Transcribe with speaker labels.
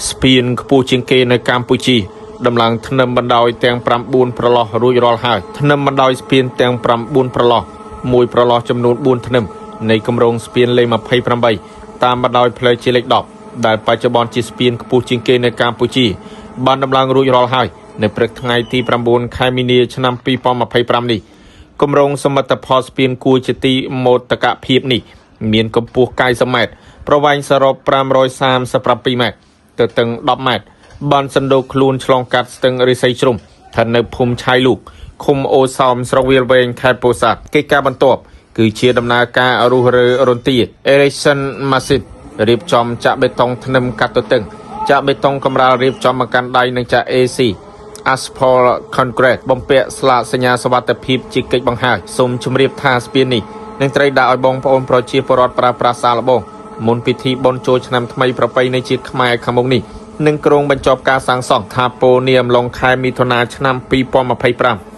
Speaker 1: ស្ពានខ្ពស់ជាងគេនៅកម្ពុជាដំឡើងធ្នឹមបណ្ដោយទាំង9ប្រឡោះរួចរាល់ហើយធ្នឹមបណ្ដោយស្ពានទាំង9ប្រឡោះមួយប្រឡោះចំនួន4ធ្នឹមនៃគម្រោងស្ពានលេខ28តាមបណ្ដោយផ្លូវជាលេខ10ដែលបច្ចុប្បន្នជាស្ពានខ្ពស់ជាងគេនៅកម្ពុជាបានដំឡើងរួចរាល់ហើយនៅព្រឹកថ្ងៃទី9ខែមីនាឆ្នាំ2025នេះគម្រោងសមិទ្ធផលស្ពានគួរជាទីមោទកភាពនេះមានកម្ពស់90ម៉ែត្រប្រវែងសរុប537ម៉ែត្រទទឹង10ម៉ែត្របានសណ្ដូកខ្លួនឆ្លងកាត់ស្ទឹងរិស័យជ្រុំស្ថិតនៅភូមិឆៃលូកឃុំអូសោមស្រុកវាលវែងខេត្តពោធិ៍សាត់កិច្ចការបន្ទាប់គឺជាដំណើរការរុះរើរន្ទា Erection Machine រៀបចំចាក់បេតុងធ្នឹមកាត់ទទឹងចាក់បេតុងកម្រាលរៀបចំមកកាន់ដៃនិងចាក់ AC Asphalt Concrete បំពាក់ស្លាកសញ្ញាសុវត្ថិភាពជាកិច្ចបង្ហាញសូមជម្រាបថាស្ពាននេះនឹងត្រូវដាក់ឲ្យបងប្អូនប្រជាពលរដ្ឋប្រើប្រាស់សាកល្បងមុនពិធីបុណ្យចូលឆ្នាំថ្មីប្រពៃណីជាតិខ្មែរខាងមុខនេះនឹងក្រុងបញ្ចប់ការសាងសង់ថាពរនាអំឡុងខែមិថុនាឆ្នាំ2025